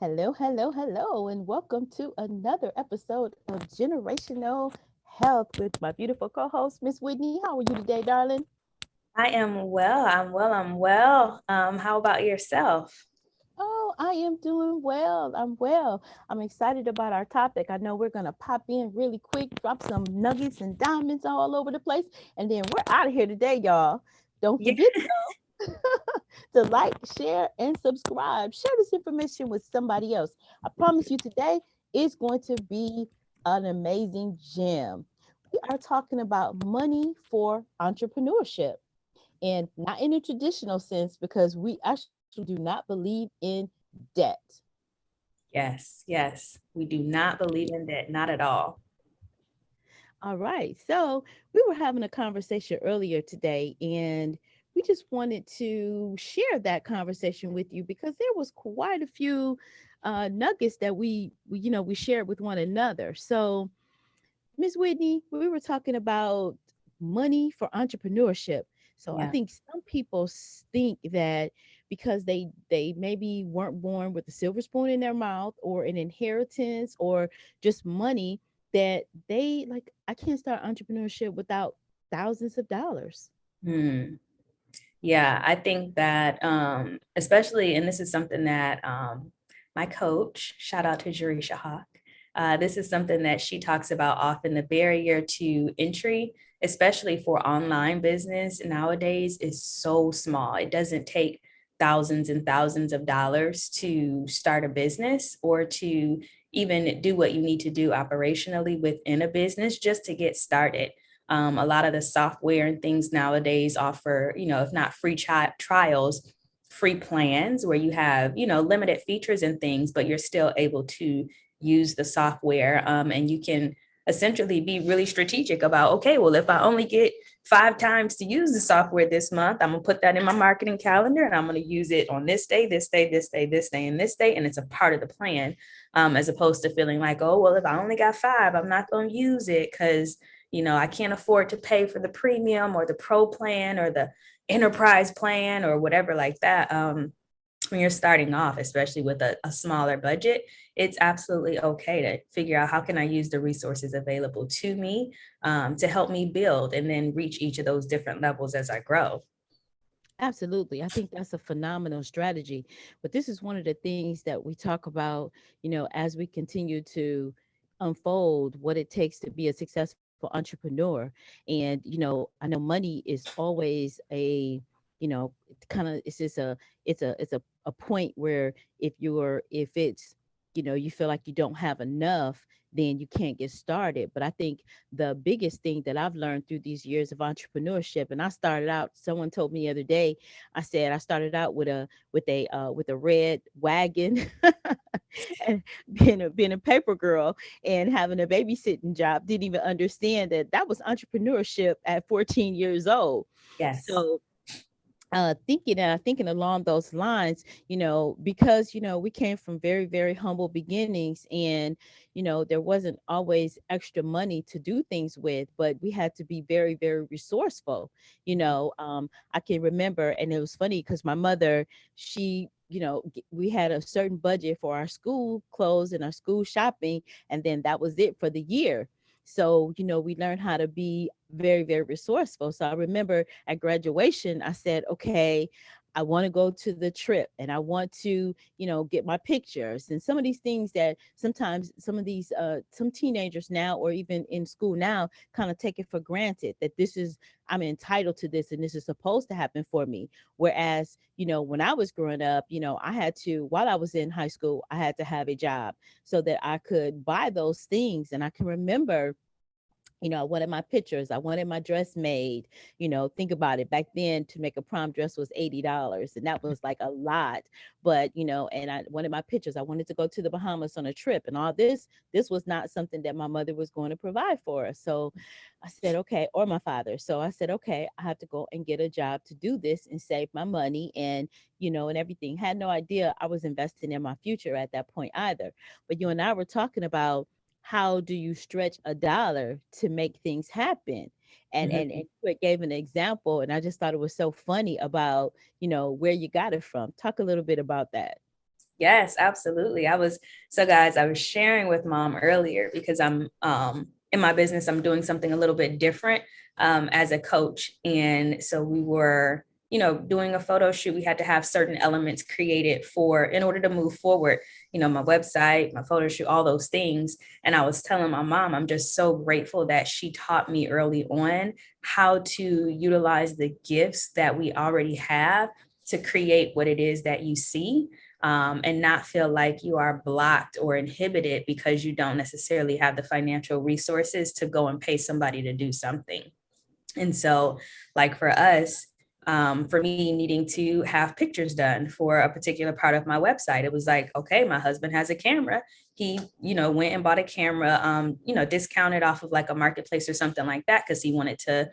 Hello, hello, hello, and welcome to another episode of Generational Health with my beautiful co-host, Miss Whitney. How are you today, darling? I am well. I'm well. How about yourself? Oh, I am doing well. I'm well. I'm excited about our topic. I know we're going to pop in really quick, drop some nuggets and diamonds all over the place, and then we're out of here today, y'all. Don't Yeah. forget to like, share, and subscribe. Share this information with somebody else. I promise you today is going to be an amazing gem. We are talking about money for entrepreneurship and not in a traditional sense because we actually do not believe in debt. Yes, yes. We do not believe in that, not at all. All right. So we were having a conversation earlier today, and we just wanted to share that conversation with you because there was quite a few nuggets that we shared with one another. So, Miss Whitney, we were talking about money for entrepreneurship. So I Yeah. think some people think that because they maybe weren't born with a silver spoon in their mouth or an inheritance or just money that they like I can't start entrepreneurship without thousands of dollars. Hmm. Yeah, I think that especially, and this is something that my coach, shout out to Jerisha Hawk, this is something that she talks about often. The barrier to entry, especially for online business nowadays, is so small. It doesn't take thousands and thousands of dollars to start a business or to even do what you need to do operationally within a business just to get started. A lot of the software and things nowadays offer, if not free trials, free plans where you have, limited features and things, but you're still able to use the software, and you can essentially be really strategic about, okay, well, if I only get 5 times to use the software this month, I'm gonna put that in my marketing calendar and I'm gonna use it on this day, this day, this day, this day, and this day. And it's a part of the plan, as opposed to feeling like, oh, well, if I only got 5, I'm not gonna use it because I can't afford to pay for the premium or the pro plan or the enterprise plan or whatever like that. When you're starting off, especially with a smaller budget, it's absolutely okay to figure out how can I use the resources available to me, to help me build and then reach each of those different levels as I grow. Absolutely. I think that's a phenomenal strategy. But this is one of the things that we talk about, as we continue to unfold what it takes to be a successful entrepreneur. And, I know money is always kind of it's just a point where if it's you feel like you don't have enough, then you can't get started. But I think the biggest thing that I've learned through these years of entrepreneurship, and I started out, someone told me the other day, I said I started out with a red wagon and being a paper girl and having a babysitting job. Didn't even understand that that was entrepreneurship at 14 years old. Yes. So thinking along those lines, because we came from very, very humble beginnings, and there wasn't always extra money to do things with, but we had to be very, very resourceful. I can remember, and it was funny because my mother, she we had a certain budget for our school clothes and our school shopping, and then that was it for the year. So we learned how to be very, very resourceful. So I remember at graduation, I said, okay, I want to go to the trip and I want to, get my pictures and some of these things that sometimes some teenagers now or even in school now kind of take it for granted that I'm entitled to this and this is supposed to happen for me. Whereas, when I was growing up, I had to, while I was in high school, I had to have a job so that I could buy those things. And I can remember, I wanted my pictures. I wanted my dress made. Think about it. Back then, to make a prom dress was $80, and that was like a lot. But and I wanted my pictures. I wanted to go to the Bahamas on a trip, and all this. This was not something that my mother was going to provide for us. So I said, okay, or my father. So I said, okay, I have to go and get a job to do this and save my money and and everything. Had no idea I was investing in my future at that point either. But you and I were talking about how do you stretch a dollar to make things happen, and you gave an example, and I just thought it was so funny about where you got it from. Talk a little bit about that. Yes, absolutely. So guys, I was sharing with mom earlier because I'm in my business, I'm doing something a little bit different as a coach. And so we were, doing a photo shoot. We had to have certain elements created in order to move forward, my website, my photo shoot, all those things. And I was telling my mom, I'm just so grateful that she taught me early on how to utilize the gifts that we already have to create what it is that you see, and not feel like you are blocked or inhibited because you don't necessarily have the financial resources to go and pay somebody to do something. And so, like for us, for me needing to have pictures done for a particular part of my website, it was like, okay, my husband has a camera. He, went and bought a camera, discounted off of like a marketplace or something like that because he wanted to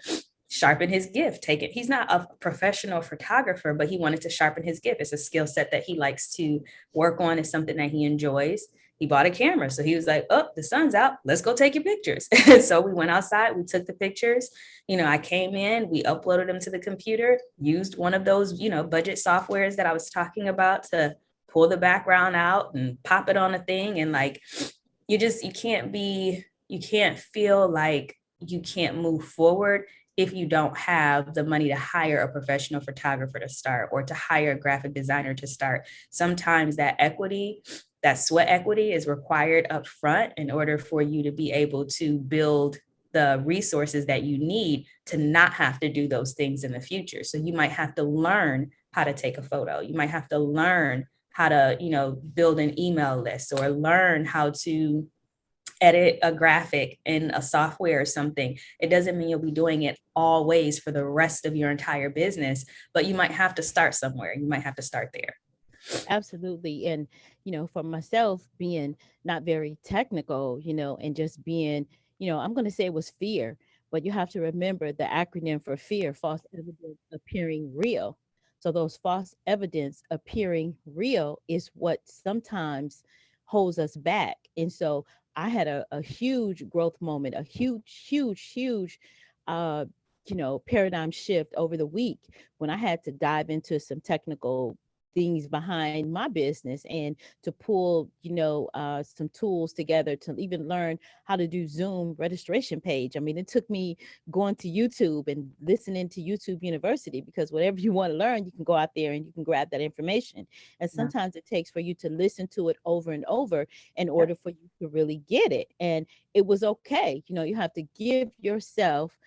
sharpen his gift. He's not a professional photographer, but he wanted to sharpen his gift. It's a skill set that he likes to work on. It's something that he enjoys. He bought a camera. So he was like, oh, the sun's out. Let's go take your pictures. So we went outside, we took the pictures. I came in, we uploaded them to the computer, used one of those, budget softwares that I was talking about to pull the background out and pop it on a thing. And like, you can't feel like you can't move forward if you don't have the money to hire a professional photographer to start or to hire a graphic designer to start. Sometimes that sweat equity is required up front in order for you to be able to build the resources that you need to not have to do those things in the future. So you might have to learn how to take a photo. You might have to learn how to, build an email list or learn how to edit a graphic in a software or something. It doesn't mean you'll be doing it always for the rest of your entire business, but you might have to start somewhere. You might have to start there. Absolutely. And, for myself being not very technical, and just being, I'm going to say it was fear, but you have to remember the acronym for fear: false evidence appearing real. So those false evidence appearing real is what sometimes holds us back. And so I had a huge growth moment, a huge, uh, paradigm shift over the week when I had to dive into some technical things behind my business and to pull some tools together to even learn how to do Zoom registration page. I mean, it took me going to YouTube and listening to YouTube University, because whatever you want to learn, you can go out there and you can grab that information. And Yeah. sometimes it takes for you to listen to it over and over in Yep. order for you to really get it. And it was okay. You have to give yourself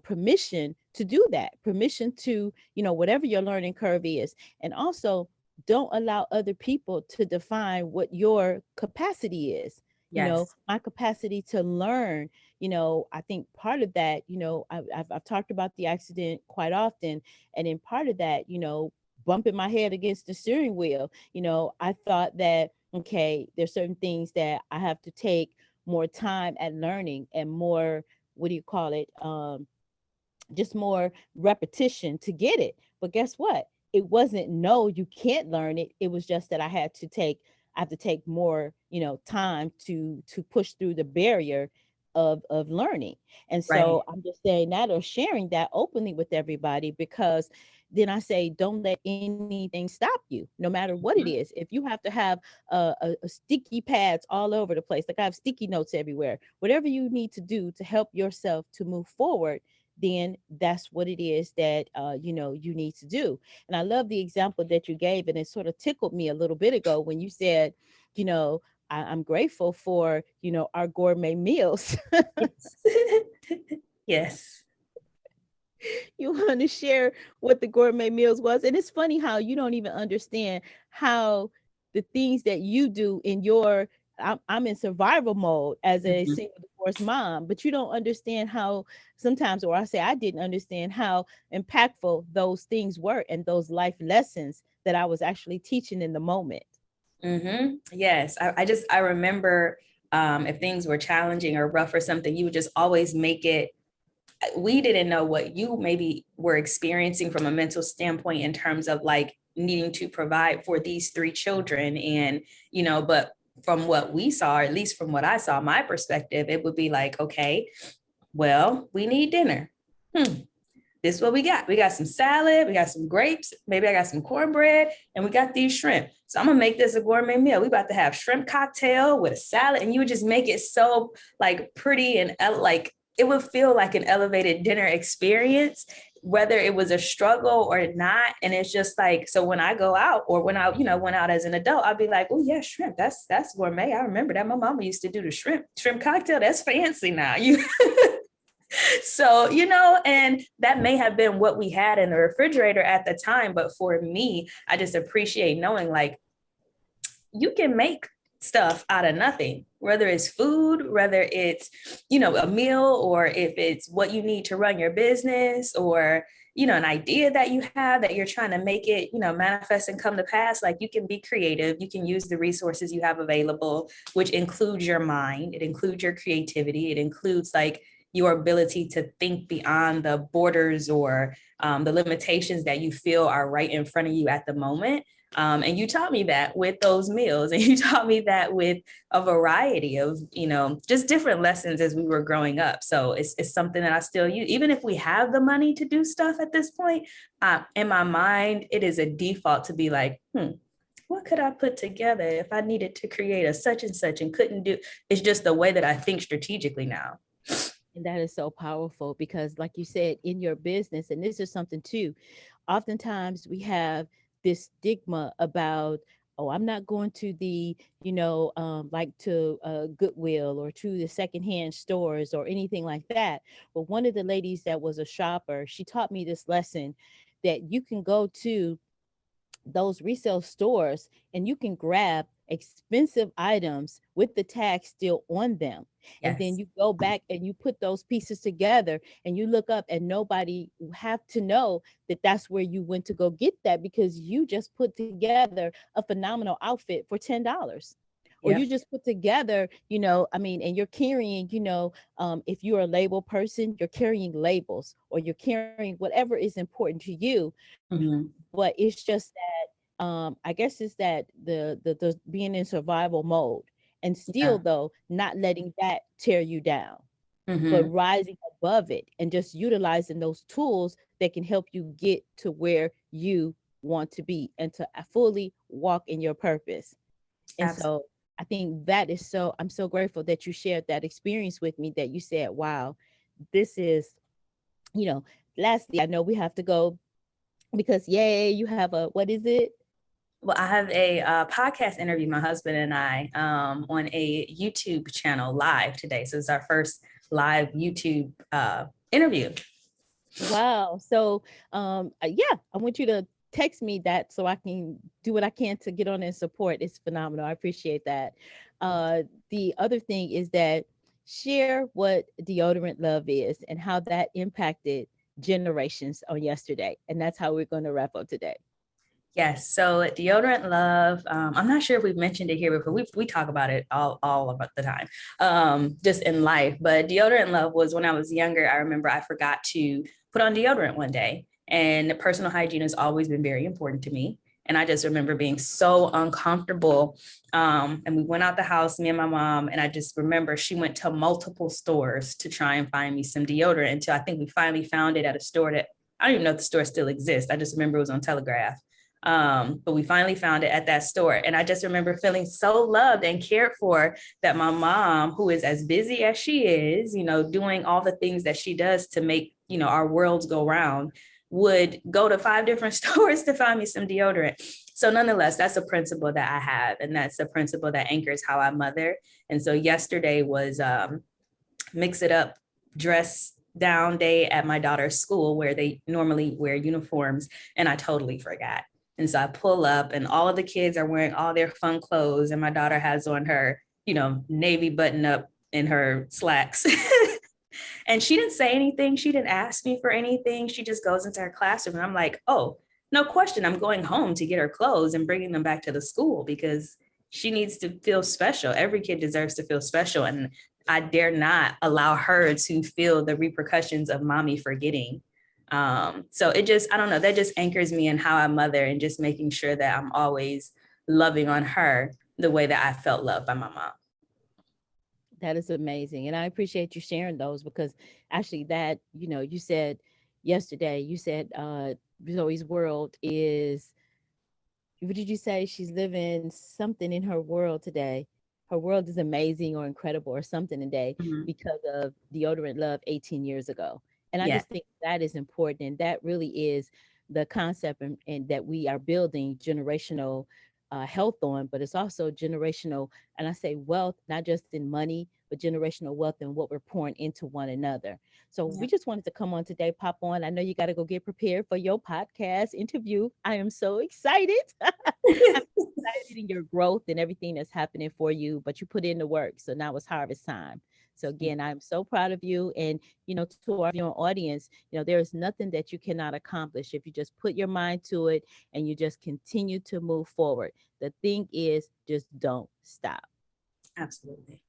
permission to do that, permission to, whatever your learning curve is. And also, don't allow other people to define what your capacity is. Yes. My capacity to learn, I think part of that, I've talked about the accident quite often. And in part of that, bumping my head against the steering wheel, I thought that, okay, there's certain things that I have to take more time at learning and more, what do you call it? Just more repetition to get it. But guess what? It wasn't no, you can't learn it. It was just that I have to take more, time to push through the barrier of learning. And Right. so I'm just saying that, or sharing that openly with everybody, because then I say, don't let anything stop you, no matter what it Mhm. is. If you have to have a sticky pads all over the place, like I have sticky notes everywhere, whatever you need to do to help yourself to move forward, then that's what it is that you need to do. And I love the example that you gave, and it sort of tickled me a little bit ago when you said, you know, I'm grateful for our gourmet meals. Yes. Yes. You want to share what the gourmet meals was? And it's funny how you don't even understand how the things that you do in your, I'm in survival mode as a Mhm. single divorced mom, but you don't understand how sometimes, or I say I didn't understand how impactful those things were and those life lessons that I was actually teaching in the moment. Yes. I remember, if things were challenging or rough or something, you would just always make it. We didn't know what you maybe were experiencing from a mental standpoint in terms of like needing to provide for these three children. And, but from what we saw, or at least from what I saw, my perspective, it would be like, okay, well, we need dinner. this is what we got. We got some salad, we got some grapes, maybe I got some cornbread, and we got these shrimp. So I'm gonna make this a gourmet meal. We about to have shrimp cocktail with a salad, and you would just make it so like pretty and like it would feel like an elevated dinner experience, whether it was a struggle or not. And it's just like, so when I go out or when I, went out as an adult, I'll be like, oh yeah, shrimp. That's gourmet. I remember that. My mama used to do the shrimp cocktail. That's fancy now. So, and that may have been what we had in the refrigerator at the time. But for me, I just appreciate knowing like you can make stuff out of nothing, whether it's food, whether it's, a meal, or if it's what you need to run your business, or, an idea that you have that you're trying to make it, manifest and come to pass. Like you can be creative. You can use the resources you have available, which includes your mind. It includes your creativity. It includes like your ability to think beyond the borders or the limitations that you feel are right in front of you at the moment. And you taught me that with those meals, and you taught me that with a variety of, just different lessons as we were growing up. So it's something that I still use, even if we have the money to do stuff at this point. In my mind, it is a default to be like, what could I put together if I needed to create a such and such and couldn't do? It's just the way that I think strategically now. And that is so powerful because, like you said, in your business, and this is something too, oftentimes we have this stigma about, oh, I'm not going to the, like to Goodwill or to the secondhand stores or anything like that. But one of the ladies that was a shopper, she taught me this lesson that you can go to those resale stores and you can grab expensive items with the tag still on them. Yes. And then you go back and you put those pieces together and you look up and nobody have to know that that's where you went to go get that, because you just put together a phenomenal outfit for $10. Or you just put together, and you're carrying, if you're a label person, you're carrying labels or you're carrying whatever is important to you. Mm-hmm. But it's just that, I guess it's that the being in survival mode and still though, not letting that tear you down, but rising above it and just utilizing those tools that can help you get to where you want to be and to fully walk in your purpose. And so I think that is I'm so grateful that you shared that experience with me, that you said, wow, this is, lastly, I know we have to go because you have what is it? Well, I have a podcast interview, my husband and I, on a YouTube channel live today. So it's our first live YouTube interview. Wow. So I want you to text me that so I can do what I can to get on and support. It's phenomenal. I appreciate that. The other thing is that share what Deodorant Love is and how that impacted generations on yesterday. And that's how we're going to wrap up today. Yes. So Deodorant Love, I'm not sure if we've mentioned it here before. We talk about it all about the time, just in life. But Deodorant Love was when I was younger. I remember I forgot to put on deodorant one day, and personal hygiene has always been very important to me. And I just remember being so uncomfortable. And we went out the house, me and my mom, and I just remember she went to multiple stores to try and find me some deodorant until I think we finally found it at a store that I don't even know if the store still exists. I just remember it was on Telegraph. But we finally found it at that store. And I just remember feeling so loved and cared for, that my mom, who is as busy as she is, doing all the things that she does to make, our worlds go round, would go to 5 different stores to find me some deodorant. So nonetheless, that's a principle that I have. And that's a principle that anchors how I mother. And so yesterday was mix it up, dress down day at my daughter's school where they normally wear uniforms. And I totally forgot. And so I pull up and all of the kids are wearing all their fun clothes. And my daughter has on her, navy button up in her slacks. And she didn't say anything. She didn't ask me for anything. She just goes into her classroom. And I'm like, oh, no question. I'm going home to get her clothes and bringing them back to the school because she needs to feel special. Every kid deserves to feel special. And I dare not allow her to feel the repercussions of mommy forgetting. So it just, I don't know, that just anchors me in how I mother and just making sure that I'm always loving on her the way that I felt loved by my mom. That is amazing. And I appreciate you sharing those because actually that, you said, yesterday. You said Zoe's world is, what did you say? She's living something in her world today. Her world is amazing or incredible or something today Mhm. because of Deodorant Love 18 years ago. And I Yeah, just think that is important. And that really is the concept, and that we are building generational health on, but it's also generational. And I say wealth, not just in money, but generational wealth and what we're pouring into one another. So we yeah. just wanted to come on today, pop on. I know you got to go get prepared for your podcast interview. I am so excited. I'm excited in your growth and everything that's happening for you, but you put in the work. So now it's harvest time. So again, I'm so proud of you. And, to our viewing audience, there is nothing that you cannot accomplish if you just put your mind to it and you just continue to move forward. The thing is, just don't stop. Absolutely.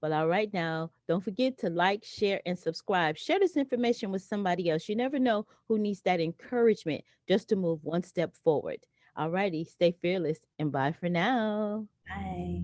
Well, all right now, don't forget to like, share, and subscribe. Share this information with somebody else. You never know who needs that encouragement just to move one step forward. All righty, stay fearless and bye for now. Bye.